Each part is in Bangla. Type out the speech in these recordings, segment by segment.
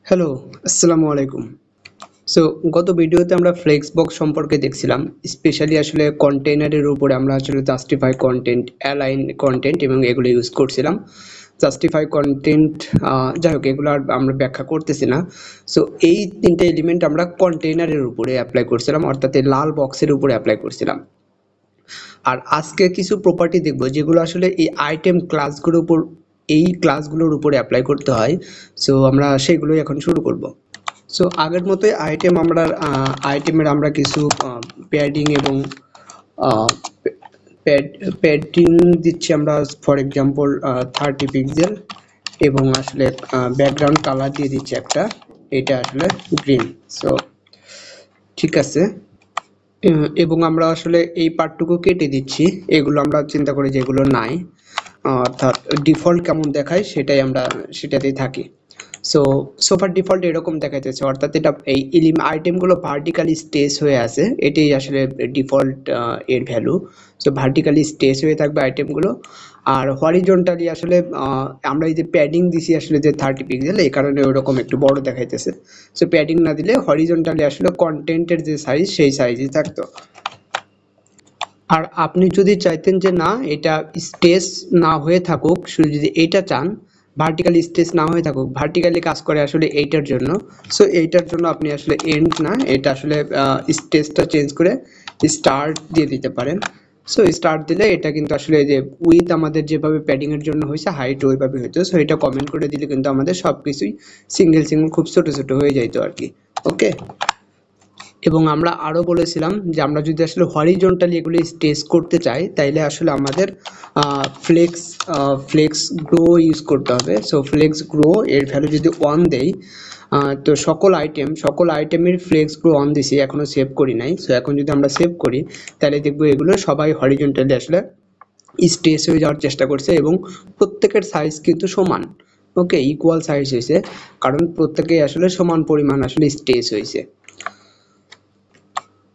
হ্যালো, আসসালামু আলাইকুম। সো গত ভিডিওতে আমরা ফ্লেক্সবক্স সম্পর্কে দেখছিলাম। স্পেশালি আসলে কন্টেইনারের উপরে আমরা আসলে জাস্টিফাই কনটেন্ট, অ্যালাইন কনটেন্ট এবং এগুলো ইউজ করছিলাম। জাস্টিফাই কনটেন্ট যাই হোক এগুলো আর আমরা ব্যাখ্যা করতেছি না। সো এই ৩ টা এলিমেন্ট আমরা কন্টেইনারের উপরে এপ্লাই করছিলাম, অর্থাৎ এই লাল বক্সের উপরে এপ্লাই করছিলাম। আর আজকে কিছু প্রপার্টি দেখব যেগুলো আসলে এই আইটেম ক্লাসগুলোর উপরে অ্যাপ্লাই করতে হয়। সো আমরা সেগুলোই এখন শুরু করব। সো আগের মতোই আইটেমের আমরা কিছু প্যাডিং এবং প্যাডিং দিচ্ছি আমরা, ফর এক্সাম্পল 30 পিক্সেল, এবং আসলে ব্যাকগ্রাউন্ড কালার দিয়ে দিচ্ছি একটা, এটা আসলে গ্রিন। সো ঠিক আছে, এবং আমরা আসলে এই পার্টটুকু কেটে দিচ্ছি। এগুলো আমরা চিন্তা করি যেগুলো নাই, অর্থাৎ ডিফল্ট কেমন দেখায় সেটাতেই থাকি। সো সোফার ডিফল্ট এরকম দেখাইতেছে, অর্থাৎ এটা এই আইটেমগুলো ভার্টিক্যালি স্টেজ হয়ে আছে, এটাই আসলে ডিফল্ট এর ভ্যালু। সো ভার্টিক্যালি স্টেজ হয়ে থাকবে আইটেমগুলো। আর হরিজন্টালি আসলে আমরা এই যে প্যাডিং দিছি আসলে যে 30 পিক্সেল, এই কারণে ওরকম একটু বড় দেখাইতেছে। সো প্যাডিং না দিলে হরিজন্টালি আসলে কন্টেন্টের যে সাইজ সেই সাইজই থাকতো। আর আপনি যদি চাইতেন যে না এটা স্টেজ না হয়ে থাকুক, শুধু যদি এইটা চান ভার্টিক্যালি স্টেজ না হয়ে থাকুক, ভার্টিক্যালি কাজ করে আসলে এইটার জন্য। সো এইটার জন্য আপনি আসলে এন্ড না, এটা আসলে স্টেজটা চেঞ্জ করে স্টার্ট দিয়ে দিতে পারেন। সো স্টার্ট দিলে এটা কিন্তু আসলে যে উইথ আমাদের যেভাবে প্যাডিং এর জন্য হয়েছে হাইট ওইভাবে হইতো। সো এটা কমেন্ট করে দিলে কিন্তু আমাদের সবকিছুই সিঙ্গেল খুব ছোট ছোট হয়ে যাইতো আর কি। ওকে, এবং আমরা আরও বলেছিলাম যে আমরা যদি আসলে হরিজন্টালি এগুলি স্টেজ করতে চাই তাইলে আসলে আমাদের ফ্লেক্স গ্রো ইউজ করতে হবে। সো ফ্লেক্স গ্রো এর ভ্যালু যদি 1 দেই, তো সকল আইটেমের ফ্লেক্স গ্রো অন দিছি, এখনও সেভ করি নাই। সো এখন যদি আমরা সেভ করি তাহলে দেখবো এগুলো সবাই হরিজন্টালি আসলে স্টেজ হয়ে যাওয়ার চেষ্টা করছে, এবং প্রত্যেকের সাইজ কিন্তু সমান। ওকে, ইকুয়াল সাইজ হয়েছে, কারণ প্রত্যেকেই আসলে সমান পরিমাণ আসলে স্টেজ হয়েছে।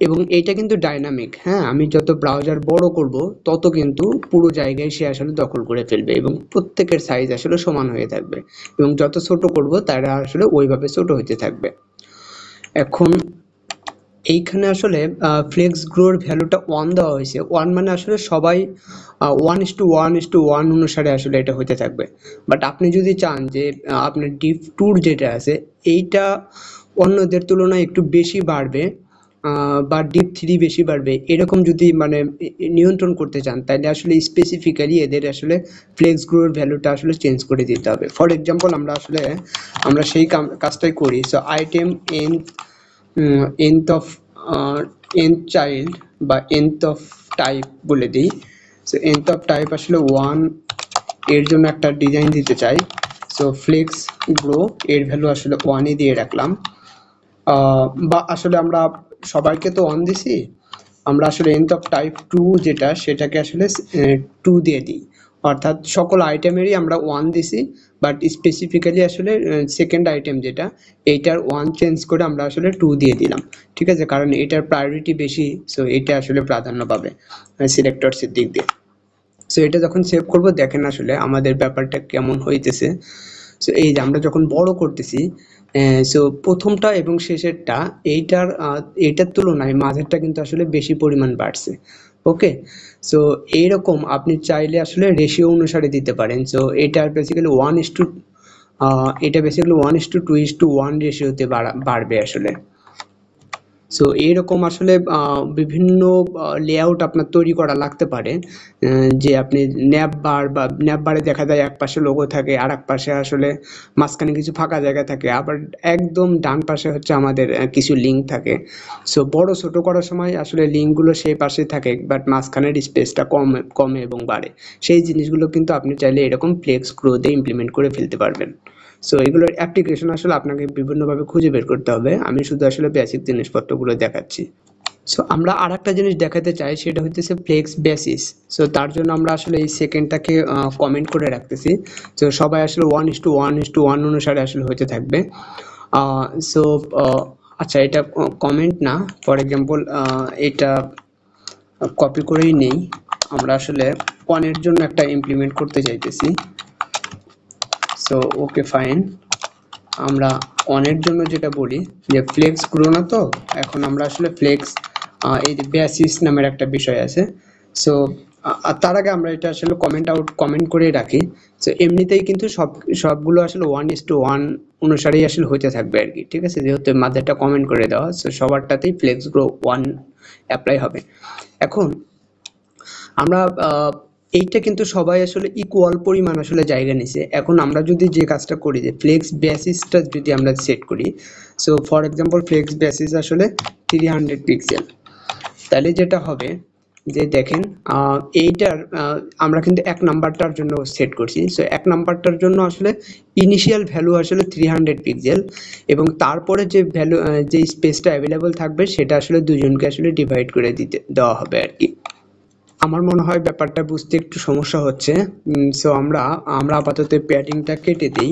এবং এইটা কিন্তু ডাইনামিক, হ্যাঁ, আমি যত ব্রাউজার বড় করব তত কিন্তু পুরো জায়গায় সে আসলে দখল করে ফেলবে এবং প্রত্যেকের সাইজ আসলে সমান হয়ে থাকবে, এবং যত ছোট করব তারা আসলে ওইভাবে ছোট হতে থাকবে। এখন এইখানে আসলে ফ্লেক্স গ্রোর ভ্যালুটা 1 দেওয়া হয়েছে। 1 মানে আসলে সবাই 1:1:1 অনুসারে আসলে এটা হতে থাকবে। বাট আপনি যদি চান যে আপনার ডিপ ট্যুর যেটা আছে এইটা অন্যদের তুলনায় একটু বেশি বাড়বে, বা ডিপ 3 বেশি বাড়বে, এরকম যদি মানে নিয়ন্ত্রণ করতে চান তাহলে আসলে স্পেসিফিক্যালি এদের আসলে ফ্লেক্স গ্রোর ভ্যালুটা আসলে চেঞ্জ করে দিতে হবে। ফর এক্সাম্পল আমরা সেই কাজটাই করি। So item nth of nth child বা nth অফ টাইপ বলে দিই। সো nth অফ টাইপ আসলে 1 এর জন্য একটা ডিজাইন দিতে চাই। সো ফ্লেক্স গ্রো এর ভ্যালু আসলে 1ই দিয়ে রাখলাম। বা আসলে আমরা সবাইকে তো 1 দিছি, আমরা আসলে nth অফ টাইপ 2 যেটা সেটাকে আসলে 2 দিয়ে দিই, অর্থাৎ সকল আইটেমেরই আমরা 1 দিছি, বাট স্পেসিফিক্যালি আসলে সেকেন্ড আইটেম যেটা এইটার 1 চেঞ্জ করে আমরা আসলে 2 দিয়ে দিলাম। ঠিক আছে, কারণ এটার প্রায়োরিটি বেশি, সো এটা আসলে প্রাধান্য পাবে সিলেক্টরসের দিক দিয়ে। সো এটা যখন সেভ করব দেখেন আসলে আমাদের ব্যাপারটা কেমন হইতেছে। সো এই যে আমরা যখন বড় করতেছি, সো প্রথমটা এবং শেষেরটা এইটার তুলনায় মাঝেরটা কিন্তু আসলে বেশি পরিমাণ বাড়ছে। ওকে, সো এইরকম আপনি চাইলে আসলে রেশিও অনুসারে দিতে পারেন। সো এটা বেসিক্যালি 1:2:1 রেশিওতে বাড়বে আসলে। সো এইরকম আসলে বিভিন্ন লেআউট আপনার তৈরি করা লাগতে পারে, যে আপনি ন্যাপ বারে দেখা যায় এক পাশে লোগো থাকে, আর এক পাশে আসলে মাঝখানে কিছু ফাঁকা জায়গা থাকে, আবার একদম ডান পাশে হচ্ছে আমাদের কিছু লিঙ্ক থাকে। সো বড় ছোট করার সময় আসলে লিঙ্কগুলো সেই পাশে থাকে, বাট মাঝখানের স্পেসটা কমে এবং বাড়ে। সেই জিনিসগুলো কিন্তু আপনি চাইলে এরকম ফ্লেক্স গ্রোতে ইমপ্লিমেন্ট করে ফেলতে পারবেন। সো এগুলোর অ্যাপ্লিকেশন আসলে আপনাকে বিভিন্নভাবে খুঁজে বের করতে হবে, আমি শুধু আসলে বেসিক জিনিসপত্রগুলো দেখাচ্ছি। সো আমরা আরেকটা জিনিস দেখাতে চাই, সেটা হইতেছে ফ্লেক্স বেসিস। সো তার জন্য আমরা আসলে এই সেকেন্ডটাকে কমেন্ট করে রাখতেছি। তো সবাই আসলে 1:1:1 অনুসারে আসলে হতে থাকবে। সো আচ্ছা, এটা কমেন্ট না, ফর এক্সাম্পল এটা কপি করেই নেই। আমরা আসলে 1 এর জন্য একটা ইমপ্লিমেন্ট করতে চাইতেছি। সো ওকে ফাইন, আমরা অনের জন্য যেটা বলি যে ফ্লেক্স গ্রো না, তো এখন আমরা আসলে ফ্লেক্স এই যে বেসিস নামের একটা বিষয় আছে। সো তার আগে আমরা এটা আসলে কমেন্ট করে রাখি। সো এমনিতেই কিন্তু সবগুলো আসলে 1:1 অনুসারেই আসলে হতে থাকবে আর কি, ঠিক আছে, যেহেতু মাঝেরটা কমেন্ট করে দেওয়া, সো সবারটাতেই ফ্লেক্স গ্রো 1 অ্যাপ্লাই হবে। এখন আমরা এইটা কিন্তু সবাই আসলে ইকুয়াল পরিমাণ আসলে জায়গা নিছে। এখন আমরা যদি যে কাজটা করি যে ফ্লেক্স বেসিসটা যদি আমরা সেট করি, so for example flex basis আসলে 300 পিক্সেল, তাহলে যেটা হবে যে দেখেন এইটার আমরা কিন্তু 1 নাম্বারটার জন্য সেট করছি। সো 1 নাম্বারটার জন্য আসলে ইনিশিয়াল ভ্যালু আসলে 300 পিক্সেল, এবং তারপরে যে ভ্যালু যে স্পেসটা অ্যাভেলেবল থাকবে সেটা আসলে দুজনকে আসলে ডিভাইড করে দেওয়া হবে আর কি। আমার মনে হয় ব্যাপারটা বুঝতে একটু সমস্যা হচ্ছে। সো আমরা আপাতত প্যাডিংটা কেটে দিই।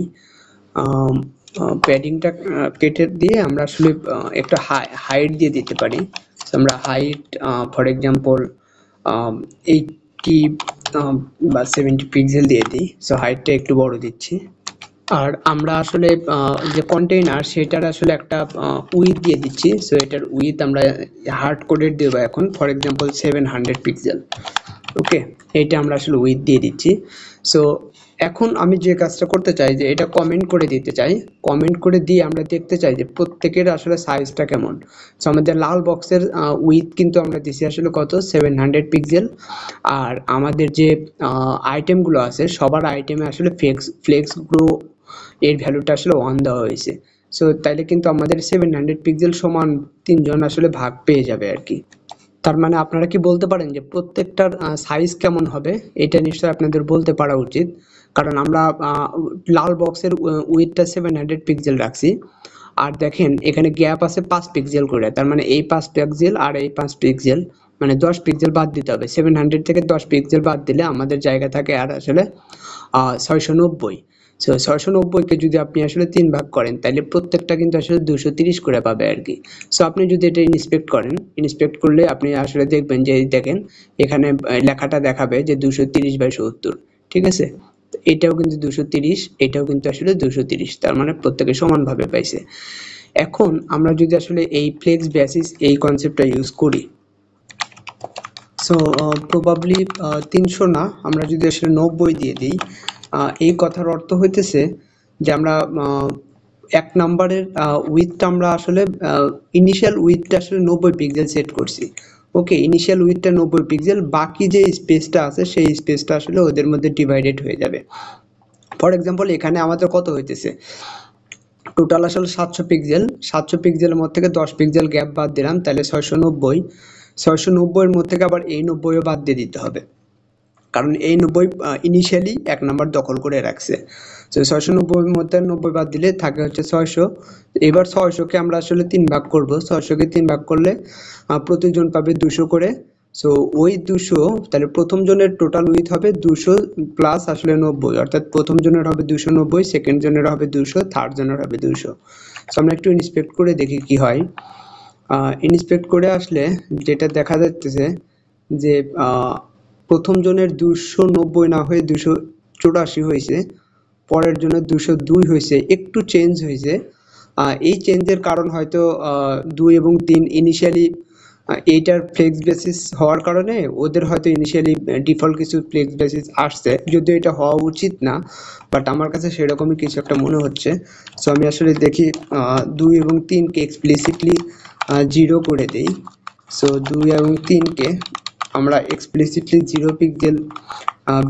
প্যাডিংটা কেটে দিয়ে আমরা আসলে একটা হাইট দিয়ে দিতে পারি। সো আমরা হাইট ফর এক্সাম্পল 80 বা 70 পিক্সেল দিয়ে দিই। সো হাইটটা একটু বড় দিচ্ছি। আর আমরা আসলে যে কন্টেইনার সেটার আসলে একটা উইথ দিয়ে দিচ্ছি। সো এটার উইথ আমরা হার্ড কোডেড দেবো এখন, ফর এক্সাম্পল 700 পিক্সেল। ওকে, এটা আমরা আসলে উইথ দিয়ে দিচ্ছি। সো এখন আমি যে কাজটা করতে চাই যে এটা কমেন্ট করে দিতে চাই। কমেন্ট করে দিয়ে আমরা দেখতে চাই যে প্রত্যেকের আসলে সাইজটা কেমন। সো আমাদের লাল বক্সের উইথ কিন্তু আমরা দিছি আসলে কত 700 পিক্সেল। আর আমাদের যে আইটেমগুলো আছে সবার আইটেমে আসলে ফ্লেক্স গ্রো এর ভ্যালুটা আসলে 1 দেওয়া হয়েছে। সো তাইলে কিন্তু আমাদের 700 পিক্সেল সমান 3 জন আসলে ভাগ পেয়ে যাবে আর কি। তার মানে আপনারা কি বলতে পারেন যে প্রত্যেকটার সাইজ কেমন হবে? এটা নিশ্চয়ই আপনাদের বলতে পারা উচিত, কারণ আমরা লাল বক্সের উইথটা 700 পিক্সেল রাখছি। আর দেখেন এখানে গ্যাপ আছে 5 পিক্সেল করে, তার মানে এই 5 পিক্সেল আর এই 5 পিক্সেল, মানে 10 পিক্সেল বাদ দিতে হবে। 700 থেকে 10 পিক্সেল বাদ দিলে আমাদের জায়গা থাকে আর আসলে 690। সো 690কে যদি আপনি আসলে 3 ভাগ করেন তাহলে প্রত্যেকটা কিন্তু আসলে 230 করে পাবে আর কি। সো আপনি যদি এটা ইন্সপেক্ট করলে আপনি আসলে দেখবেন যে দেখেন এখানে লেখাটা দেখাবে যে 230/70, ঠিক আছে। এটাও কিন্তু 230, এটাও কিন্তু আসলে 230, তার মানে প্রত্যেকে সমানভাবে পাইছে। এখন আমরা যদি আসলে এই ফ্লেক্স বেসিস এই কনসেপ্টটা ইউজ করি, সো প্রবাবলি 300 না, আমরা যদি আসলে 90 দিয়ে দিই, এই কথার অর্থ হইতেছে যে আমরা 1 নাম্বারের উইথটা আমরা আসলে ইনিশিয়াল উইথটা আসলে 90 পিক্সেল সেট করছি। ওকে, ইনিশিয়াল উইথটা 90 পিক্সেল, বাকি যে স্পেসটা আছে সেই স্পেসটা আসলে ওদের মধ্যে ডিভাইডেড হয়ে যাবে। ফর এক্সাম্পল এখানে আমাদের কত হইতেছে, টোটাল আসলে 700 পিক্সেল। 700 পিক্সেলের মধ্যে থেকে 10 পিক্সেল গ্যাপ বাদ দিলাম, তাহলে 690। 690 এর মধ্যে থেকে আবার এই 90ও বাদ দিয়ে দিতে হবে, কারণ এই 90 ইনিশিয়ালি 1 নাম্বার দখল করে রাখছে। তো 690 এর মধ্যে 90 বাদ দিলে থাকে হচ্ছে 600। এবার 600কে আমরা আসলে 3 ভাগ করব। 600কে 3 ভাগ করলে প্রতিজন পাবে 200 করে। সো ওই 200, তাহলে প্রথম জনের টোটাল উইথ হবে 200 প্লাস আসলে 90, অর্থাৎ প্রথম জনের হবে 290, সেকেন্ড জনের হবে 200, থার্ড জনের হবে 200। সো আমরা একটু ইন্সপেক্ট করে দেখি কি হয়। ইন্সপেক্ট করে আসলে যেটা দেখা যাচ্ছে যে প্রথম জনের 290 না হয়ে 284 হয়েছে, পরের জন্য 202 হয়েছে, একটু চেঞ্জ হয়েছে। এই চেঞ্জের কারণ হয়তো 2 এবং 3 ইনিশিয়ালি এইটার ফ্লেক্স বেসিস হওয়ার কারণে ওদের হয়তো ইনিশিয়ালি ডিফল্ট কিছু ফ্লেক্স বেসিস আসছে, যদিও এটা হওয়া উচিত না, বাট আমার কাছে সেরকমই কিছু একটা মনে হচ্ছে। সো আমি আসলে দেখি 2 এবং 3কে এক্সপ্লিসিটলি 0 করে দেই। সো 2 এবং 3কে আমরা এক্সপ্লিসিটলি 0 পিক্সেল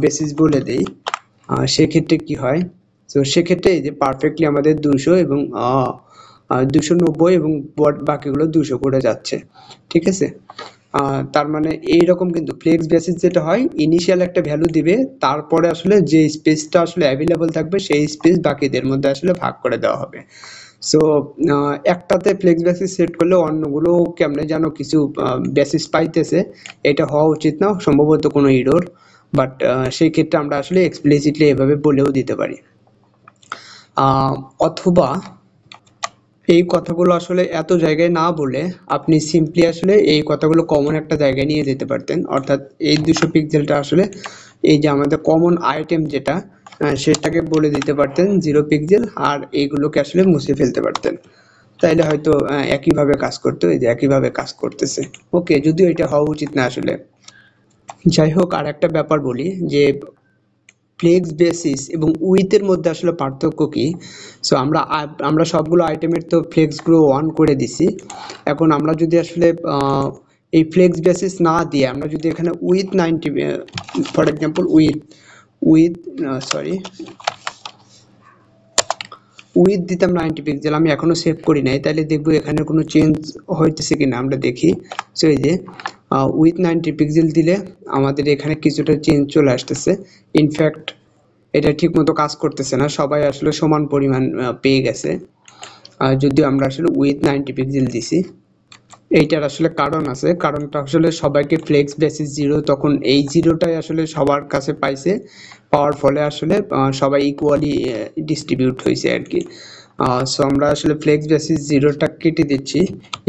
বেসিস বলে দেই। সেক্ষেত্রে কি হয়, তো সেক্ষেত্রে এই যে পারফেক্টলি আমাদের 200 এবং 290 এবং বাকিগুলো 200 করে যাচ্ছে, ঠিক আছে। তার মানে এইরকম কিন্তু ফ্লেক্স বেসিস যেটা হয়, ইনিশিয়াল একটা ভ্যালু দিবে, তারপরে আসলে যে স্পেসটা আসলে অ্যাভেলেবল থাকবে সেই স্পেস বাকিদের মধ্যে আসলে ভাগ করে দেওয়া হবে। সো একটাতে ফ্লেক্স বেসিস সেট করলে অন্যগুলো কেমনে যেন কিছু বেসিস পাইতেছে, এটা হওয়া উচিত না, সম্ভবত কোনো ইরর, বাট সেই ক্ষেত্রে আমরা আসলে এক্সপ্লিসিটলি এভাবে বলেও দিতে পারি। অথবা এই কথাগুলো আসলে এত জায়গায় না বলে আপনি সিম্পলি আসলে এই কথাগুলো কমন একটা জায়গায় নিয়ে যেতে পারতেন, অর্থাৎ এই 200 পিক্সেলটা আসলে এই যে আমাদের কমন আইটেম যেটা শেষটাকে বলে দিতে পারতেন 0 পিক্সেল, আর এইগুলোকে আসলে মুছে ফেলতে পারতেন। তাইলে হয়তো একইভাবে কাজ করতো, এই যে একইভাবে কাজ করতেছে। ওকে, যদিও এটা হওয়া উচিত না আসলে। যাই হোক, আর একটা ব্যাপার বলি যে ফ্লেক্স বেসিস এবং উইথের মধ্যে আসলে পার্থক্য কি। সো আমরা সবগুলো আইটেমের তো ফ্লেক্সগুলো অন করে দিছি। এখন আমরা যদি আসলে এই ফ্লেক্স বেসিস না দিয়ে আমরা যদি এখানে with 90, for example with sorry with দিতাম 90 পিক্সেল, আমি এখনো সেভ করি নাই, তাহলে দেখবো এখানে কোনো চেঞ্জ হইতেছে কিনা আমরা দেখি। সো এই যে উইথ 90 পিক্সেল দিলে আমাদের এখানে কিছুটা চেঞ্জ চলে আসতেছে। ইনফ্যাক্ট এটা ঠিক মতো কাজ করতেছে না, সবাই আসলে সমান পরিমাণ পেয়ে গেছে, যদিও আমরা আসলে উইথ 90 পিক্সেল দিছি। এইটার আসলে কারণ আছে, কারণটা আসলে সবাইকে ফ্লেক্স বেসিস 0, তখন এই 0টাই আসলে সবার কাছে পাইছে, পাওয়ার ফলে আসলে সবাই ইকুয়ালি ডিস্ট্রিবিউট হয়েছে আর কি। সো আমরা আসলে ফ্লেক্স বেসিস 0টা কেটে দিচ্ছি।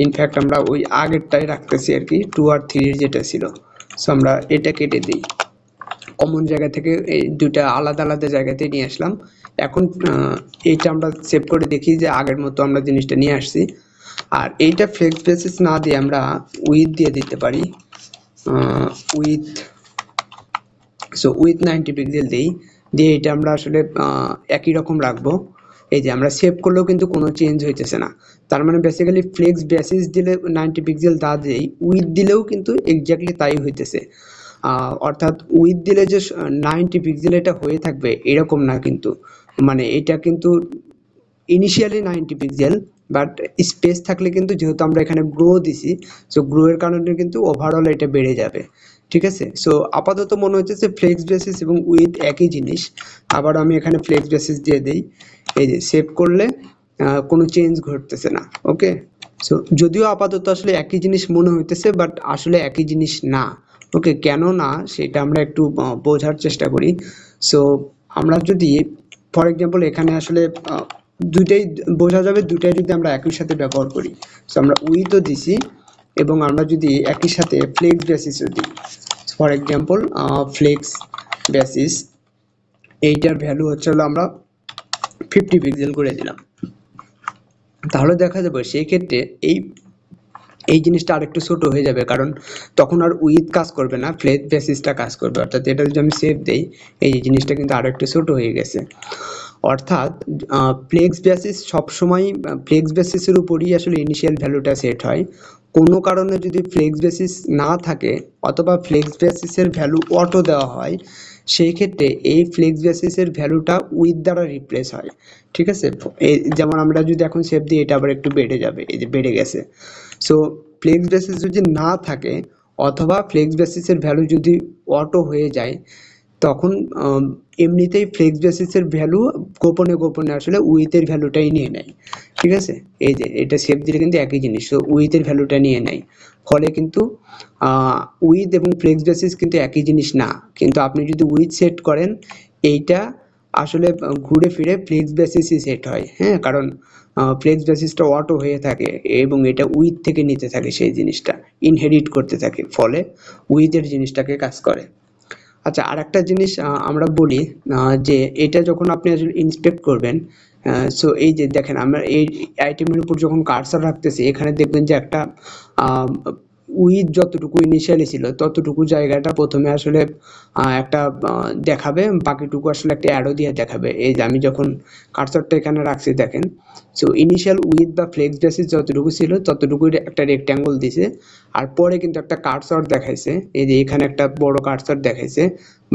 ইনফ্যাক্ট আমরা ওই আগেরটাই রাখতেছি আর কি, 2 আর 3 যেটা ছিল। সো আমরা এটা কেটে দিই, কমন জায়গা থেকে এই দুইটা আলাদা আলাদা জায়গাতে নিয়ে আসলাম। এখন এইটা আমরা সেভ করে দেখি যে আগের মতো আমরা জিনিসটা নিয়ে আসছি। আর এইটা ফ্লেক্স বেসিস না দিয়ে আমরা উইথ দিয়ে দিতে পারি, উইথ 90 পিক্সেল দিয়ে এটা আমরা আসলে একই রকম রাখবো। এই যে আমরা সেভ করলেও কিন্তু কোনো চেঞ্জ হইতেছে না। তার মানে বেসিক্যালি ফ্লেক্স বেসিস দিলে 90 পিক্সেল তা দিয়েই উইথ দিলেও কিন্তু এক্স্যাক্টলি তাই হইতেছে। অর্থাৎ উইথ দিলে যে 90 পিক্সেল এটা হয়ে থাকবে এরকম না কিন্তু, মানে এটা কিন্তু ইনিশিয়ালি 90 পিক্সেল, বাট স্পেস থাকলে কিন্তু যেহেতু আমরা এখানে গ্রো দিছি, সো গ্রো এর কারণে কিন্তু ওভারঅল এটা বেড়ে যাবে। ঠিক আছে, সো আপাতত মনে হচ্ছে যে ফ্লেক্স বেসিস এবং উইথ একই জিনিস। আবার আমি এখানে ফ্লেক্স বেসিস দিয়ে দিই, এই যে সেভ করলে কোনো চেঞ্জ ঘটতেছে না। ওকে, সো যদিও আপাতত আসলে একই জিনিস মনে হইতেছে, বাট আসলে একই জিনিস না। ওকে, কেন না সেটা আমরা একটু বোঝার চেষ্টা করি। সো আমরা যদি ফর এক্সাম্পল এখানে আসলে দুইটাই বোঝা যাবে, দুইটাই যদি আমরা একই সাথে ব্যবহার করি। সো আমরা উইথও দিছি এবং আমরা যদি একই সাথে ফ্লেক্স বেসিসও দিই, ফর এক্সাম্পল ফ্লেক্স বেসিস, এইটার ভ্যালু হচ্ছে হলো আমরা 50 পিক্সেল করে দিলাম, তাহলে দেখা যাবে সেই ক্ষেত্রে এই জিনিসটা আরেকটু ছোট হয়ে যাবে, কারণ তখন আর উইথ কাজ করবে না, ফ্লেক্স বেসিসটা কাজ করবে। অর্থাৎ এটা যদি আমি সেভ দেই, এই জিনিসটা কিন্তু আরেকটু ছোট হয়ে গেছে। অর্থাৎ ফ্লেক্স বেসিস সবসময় ফ্লেক্স বেসিসের উপরই আসলে ইনিশিয়াল ভ্যালুটা সেট হয়। কোনো কারণে যদি ফ্লেক্স বেসিস না থাকে অথবা ফ্লেক্স বেসিসের ভ্যালু অটো দেওয়া হয়, সেই ক্ষেত্রে এই ফ্লেক্স বেসিসের ভ্যালুটা উইথ দ্বারা রিপ্লেস হয়। ঠিক আছে, যেমন আমরা যদি এখন সেভ দিই, এটা আবার একটু বেড়ে যাবে, এই যে বেড়ে গেছে। সো ফ্লেক্স বেসিস যদি না থাকে অথবা ফ্লেক্স বেসিসের ভ্যালু যদি অটো হয়ে যায়, তখন এমনিতেই ফ্লেক্স বেসিসের ভ্যালু গোপনে গোপনে আসলে উইথের ভ্যালুটাই নিয়ে নেয়। ঠিক আছে, এই যে এটা সেভ দিলে কিন্তু একই জিনিস, তো উইথের ভ্যালুটা নিয়ে নেয়, ফলে কিন্তু উইথ এবং ফ্লেক্স বেসিস কিন্তু একই জিনিস না। কিন্তু আপনি যদি উইথ সেট করেন, এইটা আসলে ঘুরে ফিরে ফ্লেক্স বেসিসই সেট হয়। হ্যাঁ, কারণ ফ্লেক্স বেসিসটা অটো হয়ে থাকে এবং এটা উইথ থেকে নিতে থাকে, সেই জিনিসটা ইনহেরিট করতে থাকে, ফলে উইথের জিনিসটাকে কাজ করে। আচ্ছা, আরেকটা জিনিস আমরা বলি যে এটা যখন আপনি আসলে ইন্সপেক্ট করবেন, সো এই যে দেখেন আমরা এই আইটেমের উপর যখন কার্সার রাখতেছি, এখানে দেখবেন যে একটা উইথ যতটুকু ইনিশিয়ালি ছিল ততটুকু জায়গাটা প্রথমে আসলে একটা দেখাবে, বাকিটুকু আসলে একটা অ্যারো দিয়ে দেখাবে। এই যে আমি যখন কার্সারটা এখানে রাখছি দেখেন, সো ইনিশিয়াল উইথ বা ফ্লেক্স বেসিস যতটুকু ছিল ততটুকুই একটা রেক্ট্যাঙ্গল দিছে, আর পরে কিন্তু একটা কার্সর দেখাইছে, এই যে এখানে একটা বড় কার্সর দেখাইছে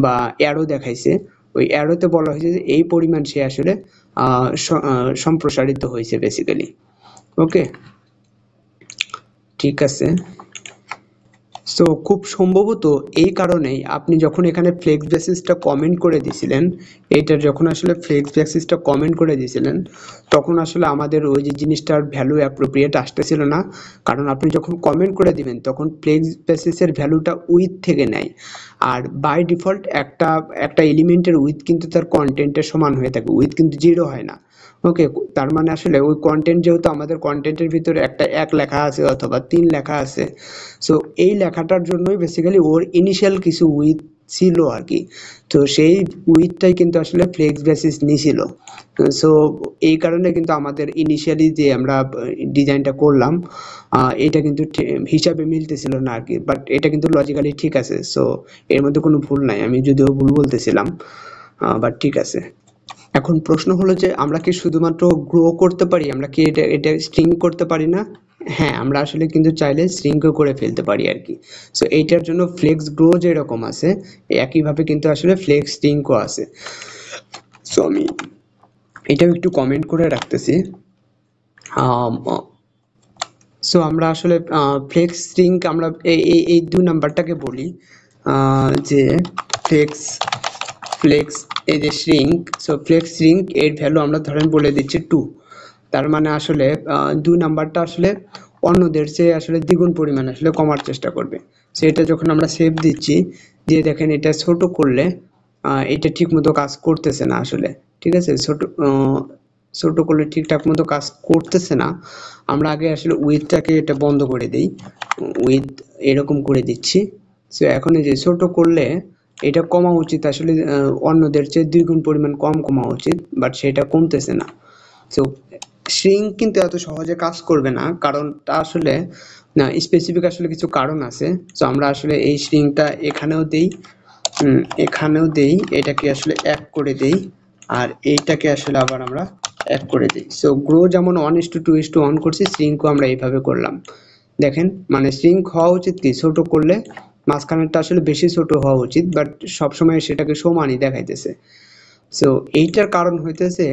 বা অ্যারো দেখাইছে। ওই অ্যারোতে বলা হয়েছে যে এই পরিমাণ সে আসলে সম্প্রসারিত হয়েছে বেসিক্যালি। ওকে, ঠিক আছে। সো খুব সম্ভবত এই কারণেই আপনি যখন এখানে ফ্লেক্স বেসিসটা কমেন্ট করে দিয়েছিলেন, এইটার যখন আসলে ফ্লেক্স বেসিসটা কমেন্ট করে দিয়েছিলেন, তখন আসলে আমাদের ওই যে জিনিসটার ভ্যালু অ্যাপ্রোপ্রিয়েট আসতেছিল না। কারণ আপনি যখন কমেন্ট করে দিবেন তখন ফ্লেক্স বেসিসের ভ্যালুটা উইথ থেকে নেয়, আর বাই ডিফল্ট একটা এলিমেন্টের উইথ কিন্তু তার কন্টেন্টের সমান হয়ে থাকে, উইথ কিন্তু 0 হয় না। ওকে, তার মানে আসলে ওই কন্টেন্ট, যেহেতু আমাদের কন্টেন্টের ভিতরে একটা 1 লেখা আছে অথবা 3 লেখা আছে, সো এই লেখাটার জন্যই বেসিক্যালি ওর ইনিশিয়াল কিছু উইথ ছিল আর কি। তো সেই উইথটাই কিন্তু আসলে ফ্লেক্স বেসিস নিছিল। সো এই কারণে কিন্তু আমাদের ইনিশিয়ালি যে আমরা ডিজাইনটা করলাম এটা কিন্তু হিসাবে মিলতেছিল না আর কি, বাট এটা কিন্তু লজিক্যালি ঠিক আছে। সো এর মধ্যে কোনো ভুল নাই, আমি যদিও ভুল বলতেছিলাম, বাট ঠিক আছে। এখন প্রশ্ন হলো যে আমরা কি শুধুমাত্র গ্রো করতে পারি, আমরা কি এটা স্ট্রিং করতে পারি না? হ্যাঁ, আমরা আসলে কিন্তু চাইলে স্ট্রিংও করে ফেলতে পারি আর কি। সো এইটার জন্য ফ্লেক্স গ্রো যেরকম আছে একইভাবে কিন্তু আসলে ফ্লেক্স স্ট্রিংও আছে। সো আমি এটাও একটু কমেন্ট করে রাখতেছি। সো আমরা আসলে ফ্লেক্স স্ট্রিং আমরা এই 2 নাম্বারটাকে বলি যে ফ্লেক্স ফ্লেক্স এই যে স্ট্রিং। সো ফ্লেক্স স্ট্রিং এর ভ্যালু আমরা ধরেন বলে দিচ্ছি 2। তার মানে আসলে 2 নাম্বারটা আসলে অন্যদের চেয়ে আসলে দ্বিগুণ পরিমাণ আসলে কমার চেষ্টা করবে। সো এটা যখন আমরা সেভ দিচ্ছি, দিয়ে দেখেন এটা ছোট করলে এটা ঠিক মতো কাজ করতেছে না আসলে। ঠিক আছে, ছোট করলে ঠিকঠাক মতো কাজ করতেছে না। আমরা আগে আসলে উইথটাকে এটা বন্ধ করে দিই, উইথ এরকম করে দিচ্ছি। সো এখন এই যে ছোট করলে এটা কমা উচিত আসলে, অন্যদের চেয়ে 2 গুণ পরিমাণ কম কমা উচিত, বাট সেটা কমতেছে না। সো shrink কিন্তু এত সহজে কাজ করবে না, কারণ তা আসলে না স্পেসিফিক আসলে কিছু কারণ আছে। সো আমরা আসলে এই shrink-টা এখানেও দেই, এখানেও দেই, এটাকে আসলে 1 করে দেই, আর এইটাকে আসলে আবার আমরা 1 করে দিই। সো গ্রো যেমন 1:2:1 করছি, shrink-ও আমরা এইভাবে করলাম। দেখেন মানে shrink হওয়া উচিত কি ছোট করলে মাঝখানেরটা আসলে বেশি ছোট হওয়া উচিত, বাট সবসময় সেটাকে সমানই দেখাইতেছে। সো এইটার কারণ হইতেছে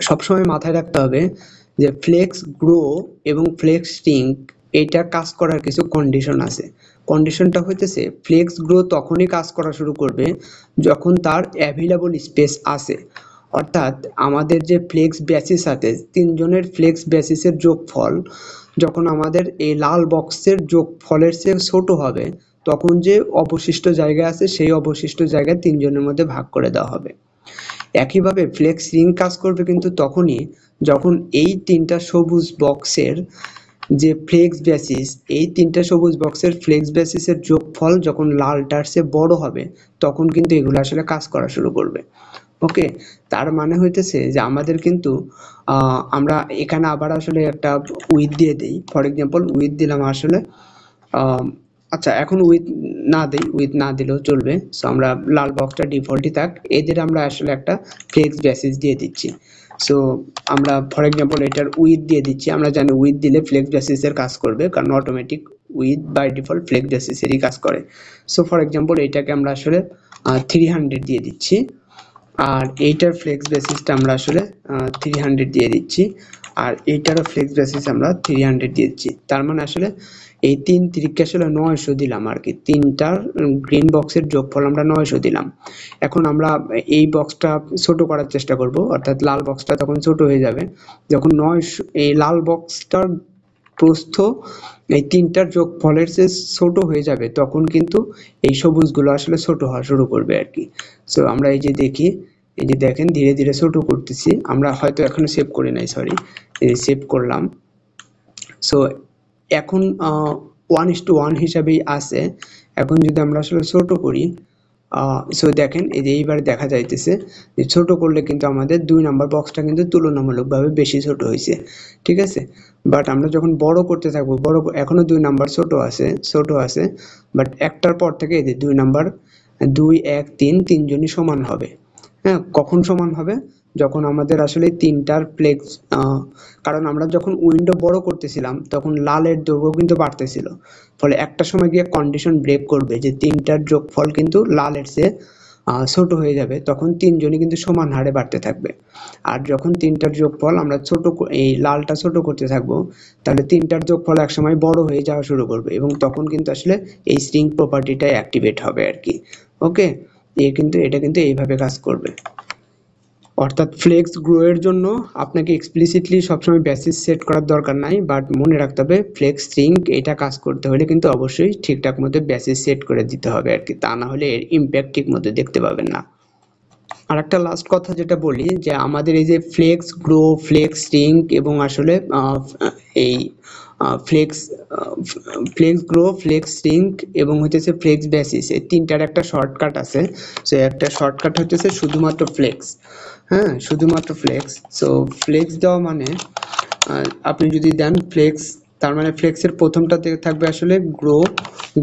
সবসময় মাথায় রাখতে হবে যে ফ্লেক্স গ্রো এবং ফ্লেক্স স্ট্রিং এটা কাজ করার কিছু কন্ডিশন আছে। কন্ডিশনটা হইতেছে ফ্লেক্স গ্রো তখনই কাজ করা শুরু করবে যখন তার অ্যাভেলেবল স্পেস আছে, অর্থাৎ আমাদের যে ফ্লেক্স বেসিস আছে 3 জনের ফ্লেক্স বেসিসের যোগফল যখন আমাদের এই লাল বক্সের যোগফলের চেয়ে ছোট হবে, তখন যে অবশিষ্ট জায়গা আছে সেই অবশিষ্ট জায়গা 3 জনের মধ্যে ভাগ করে দেওয়া হবে। একইভাবে ফ্লেক্স রিং কাজ করবে কিন্তু তখনই যখন এই 3টা সবুজ বক্সের যে ফ্লেক্স বেসিস, এই 3টা সবুজ বক্সের ফ্লেক্স বেসিসের যোগফল যখন লালটার চেয়ে বড় হবে, তখন কিন্তু এগুলো আসলে কাজ করা শুরু করবে। ওকে, তার মানে হইতেছে যে আমাদের কিন্তু আমরা এখানে আবার আসলে একটা উইথ দিয়ে দেই। ফর এক্সাম্পল উইথ দিলাম আসলে, আচ্ছা এখন উইথ না দেই, উইথ না দিলেও চলবে। সো আমরা লাল বক্সটা ডিফল্টই থাক, এদের আমরা আসলে একটা ফ্লেক্স বেসিস দিয়ে দিচ্ছি। সো আমরা ফর এক্সাম্পল এটার উইথ দিয়ে দিচ্ছি, আমরা জানি উইথ দিলে ফ্লেক্স বেসিসের কাজ করবে, কারণ automatic with by default flex বেসিসেরই কাজ করে। সো ফর এক্সাম্পল এটাকে আমরা আসলে 300 দিয়ে দিচ্ছি, আর এইটার ফ্লেক্স বেসিসটা আমরা আসলে 300 দিয়ে দিচ্ছি, আর এইটারও ফ্লেক্স বেসিস আমরা 300 দিয়ে দিচ্ছি। তার মানে আসলে এই 3 তিরিকে আসলে 900 দিলাম আর কি, 3টার গ্রিন বক্সের যোগফল আমরা 900 দিলাম। এখন আমরা এই বক্সটা ছোট করার চেষ্টা করব, অর্থাৎ লাল বক্সটা তখন ছোট হয়ে যাবে যখন 900 এই লাল বক্সটার প্রস্থ এই 3টার যোগফলের চেয়ে ছোট হয়ে যাবে, তখন কিন্তু এই সবুজগুলো আসলে ছোট হওয়া শুরু করবে আর কি। সো আমরা এই যে দেখি, এই যে দেখেন ধীরে ধীরে ছোট করতেছি, আমরা হয়তো এখনো সেভ করি নাই, সরি সেভ করলাম। সো এখন 1:1 হিসাবেই আছে। এখন যদি আমরা আসলে ছোট করি, সো দেখেন এই যে এইবার দেখা যাইতেছে যে ছোট করলে কিন্তু আমাদের 2 নাম্বার বক্সটা কিন্তু তুলনামূলকভাবে বেশি ছোট হয়েছে। ঠিক আছে, বাট আমরা যখন বড় করতে থাকবো, বড় এখনো 2 নাম্বার ছোট আছে, বাট একটার পর থেকে এই যে 2 নাম্বার 2 1 3 তিনজনই সমান হবে। হ্যাঁ, কখন সমান হবে? যখন আমাদের আসলে 3টার ফ্লেক্স, কারণ আমরা যখন উইন্ডো বড় করতেছিলাম তখন লালের দৈর্ঘ্য কিন্তু বাড়তেছিল, ফলে একটা সময় গিয়ে কন্ডিশন ব্রেক করবে যে 3টার যোগফল কিন্তু লালের চেয়ে ছোট হয়ে যাবে, তখন 3 জনই কিন্তু সমান হারে বাড়তে থাকবে। আর যখন 3টার যোগফল আমরা এই লালটা ছোট করতে থাকবো, তাহলে 3টার যোগফল একসময় বড় হয়ে যাওয়া শুরু করবে, এবং তখন কিন্তু আসলে এই স্ট্রিং প্রপার্টিটা অ্যাক্টিভেট হবে আর কি। ওকে, এটা কিন্তু এইভাবে কাজ করবে। অর্থাৎ ফ্লেক্স গ্রো এর জন্য আপনাকে এক্সপ্লিসিটলি সবসময় বেসিস সেট করার দরকার নাই, বাট মনে রাখতে হবে ফ্লেক্স স্ট্রিং এটা কাজ করতে হলে কিন্তু অবশ্যই ঠিকঠাক মতো বেসিস সেট করে দিতে হবে আর কি, তা না হলে এর ইম্প্যাক্ট ঠিক মতো দেখতে পাবেন না। আর একটা লাস্ট কথা যেটা বলি, যে আমাদের এই যে ফ্লেক্স গ্রো, ফ্লেক্স স্ট্রিং এবং আসলে এই flex flex grow, flex shrink এবং হচ্ছে ফ্লেক্স বেসিস, এই তিনটার একটা শর্টকাট আছে। সো একটা শর্টকাট হচ্ছে শুধুমাত্র ফ্লেক্স, হ্যাঁ শুধুমাত্র ফ্লেক্স। সো ফ্লেক্স দেওয়া মানে আপনি যদি দেন ফ্লেক্স, তার মানে ফ্লেক্সের প্রথমটা থাকবে আসলে গ্রো,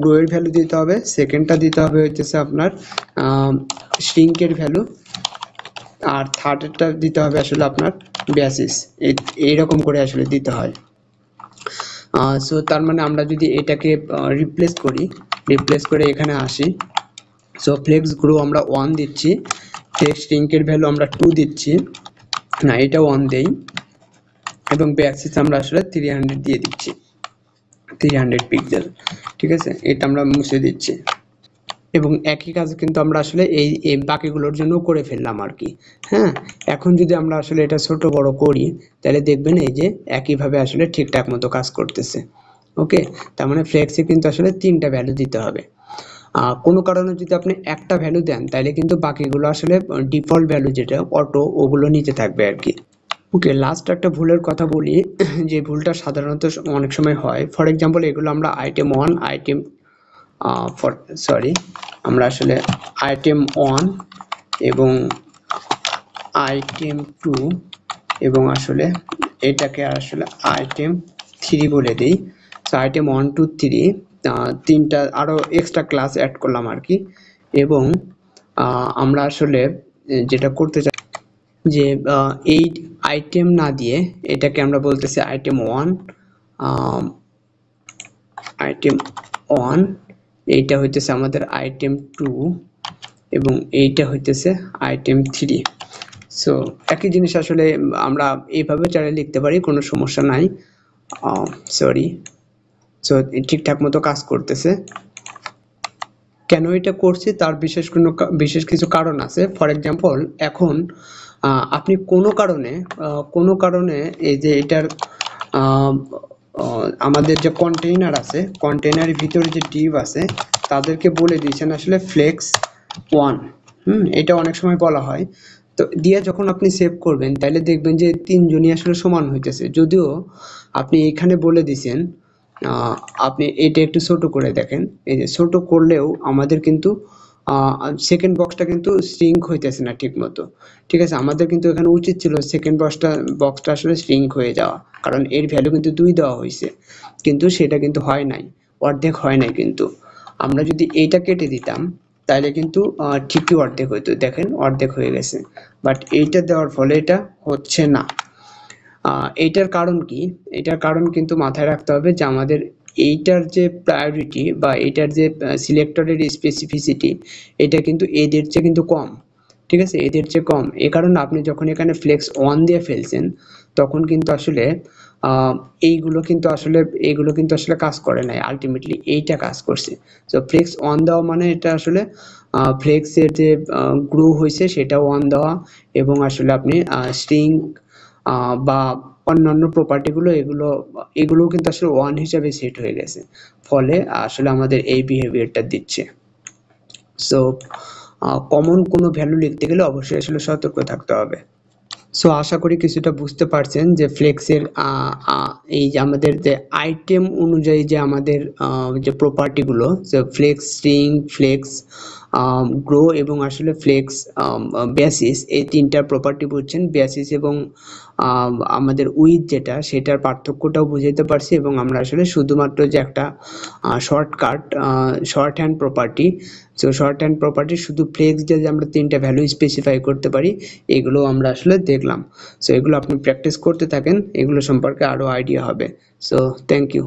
গ্রো এর ভ্যালু দিতে হবে, সেকেন্ডটা দিতে হবে হচ্ছে আপনার শ্রিঙ্কের ভ্যালু, আর থার্ডটা দিতে হবে আসলে আপনার বেসিস। এইরকম করে আসলে দিতে হয়। সো তার মানে আমরা যদি এটাকে রিপ্লেস করে এখানে আসি, সো ফ্লেক্স গ্রো আমরা 1 দিচ্ছি, ফ্লেক্স শ্রিঙ্কের ভ্যালু আমরা 2 দিচ্ছি, না এটা 1 দেই, এবং বেসিস আমরা আসলে 300 দিয়ে দিচ্ছি, 300 পিক্সেল, ঠিক আছে, এটা আমরা মুছে দিচ্ছি। এবং একই কাজ কিন্তু আমরা আসলে এই বাকিগুলোর জন্য করে ফেললাম আর কি। হ্যাঁ, এখন যদি আমরা আসলে এটা ছোট বড় করি, তাহলে দেখবেন এই যে একইভাবে আসলে ঠিকঠাক মতো কাজ করতেছে। ওকে, তার মানে ফ্লেক্সে কিন্তু আসলে 3টা ভ্যালু দিতে হবে। কোনো কারণে যদি আপনি একটা ভ্যালু দেন, তাহলে কিন্তু বাকিগুলো আসলে ডিফল্ট ভ্যালু যেটা অটো, ওগুলো নিচে থাকবে আর কি। ওকে, লাস্ট একটা ভুলের কথা বলি, যে ভুলটা সাধারণত অনেক সময় হয়। ফর এক্সাম্পল, এগুলো আমরা আইটেম 1, আইটেম আমরা আসলে আইটেম 1 এবং আইটেম 2 এবং আসলে এটাকে আসলে আইটেম 3 বলে দিই। সো আইটেম 1 2 3 তিনটা আরো এক্সট্রা ক্লাস অ্যাড করলাম আর কি। এবং আমরা আসলে যেটা করতে চাই যে এই আইটেম না দিয়ে এটাকে আমরা বলতেছি আইটেম 1, আইটেম 1, এইটা হইতেছে আমাদের আইটেম 2 এবং এইটা হইতেছে আইটেম 3। সো একই জিনিস আসলে আমরা এইভাবে চাইলে লিখতে পারি, কোনো সমস্যা নাই। সরি, সো ঠিকঠাক মতো কাজ করতেছে। কেন এটা করছি তার বিশেষ কিছু কারণ আছে। ফর এক্সাম্পল, এখন আপনি কোনো কারণে এই যে এটার আমাদের যে কন্টেইনার আছে, কন্টেইনারের ভিতরে যে ডিভ আছে, তাদেরকে বলে দিয়েছেন আসলে ফ্লেক্স 1। এটা অনেক সময় বলা হয়। তো দিয়ে যখন আপনি সেভ করবেন, তাহলে দেখবেন যে তিনজনই আসলে সমান হইতেছে, যদিও আপনি এখানে বলে দিয়েছেন। আপনি এটা একটু ছোট করে দেখেন, এই যে ছোট করলেও আমাদের কিন্তু সেকেন্ড বক্সটা কিন্তু সিঙ্ক হইতেছে না ঠিক মতো। ঠিক আছে, আমাদের কিন্তু এখানে উচিত ছিল সেকেন্ড বক্সটা আসলে সিঙ্ক হয়ে যাওয়া, কারণ এর ভ্যালু কিন্তু 2 দেওয়া হয়েছে, কিন্তু সেটা কিন্তু হয় নাই, অর্ধেক হয় নাই। কিন্তু আমরা যদি এইটা কেটে দিতাম, তাহলে কিন্তু ঠিকই অর্ধেক হইতো। দেখেন অর্ধেক হয়ে গেছে, বাট এইটা দেওয়ার ফলে এটা হচ্ছে না। এইটার কারণ কি? এটার কারণ কিন্তু মাথায় রাখতে হবে যে আমাদের এইটার যে প্রায়োরিটি বা এইটার যে সিলেক্টরের স্পেসিফিসিটি, এটা কিন্তু এদের চেয়ে কিন্তু কম। ঠিক আছে, এদের চেয়ে কম। এই কারণে আপনি যখন এখানে ফ্লেক্স 1 দিয়ে ফেলছেন, তখন কিন্তু আসলে এইগুলো কিন্তু আসলে কাজ করে নাই, আলটিমেটলি এইটা কাজ করছে। তো ফ্লেক্স 1 দেওয়া মানে এটা আসলে ফ্লেক্সের যে গ্রো হয়েছে সেটা 1 দেওয়া, এবং আসলে আপনি স্ট্রিং বা অন্যান্য প্রপার্টিগুলো এগুলোও কিন্তু আসলে 1 হিসাবে সেট হয়ে গেছে, ফলে আসলে আমাদের এই বিহেভিয়ারটা দিচ্ছে। সো কমন কোনো ভ্যালু লিখতে গেলে অবশ্যই আসলে সতর্ক থাকতে হবে। সো আশা করি কিছুটা বুঝতে পারছেন যে ফ্লেক্সের এই যে আমাদের যে আইটেম অনুযায়ী যে আমাদের যে প্রপার্টিগুলো, যে ফ্লেক্স স্ট্রিং, ফ্লেক্স গ্রো এবং আসলে ফ্লেক্স বেসিস, এই তিনটার প্রপার্টি বুঝছেন। বেসিস এবং আমাদের উইথ যেটা, সেটার পার্থক্যটাও বুঝাইতে পারছি, এবং আমরা আসলে শুধুমাত্র যে একটা short hand property, so short hand property শুধু ফ্লেক্স দিয়ে যে আমরা 3টা ভ্যালু স্পেসিফাই করতে পারি, এগুলো আমরা আসলে দেখলাম। সো এগুলো আপনি প্র্যাকটিস করতে থাকেন, এগুলো সম্পর্কে আরও আইডিয়া হবে। So thank you.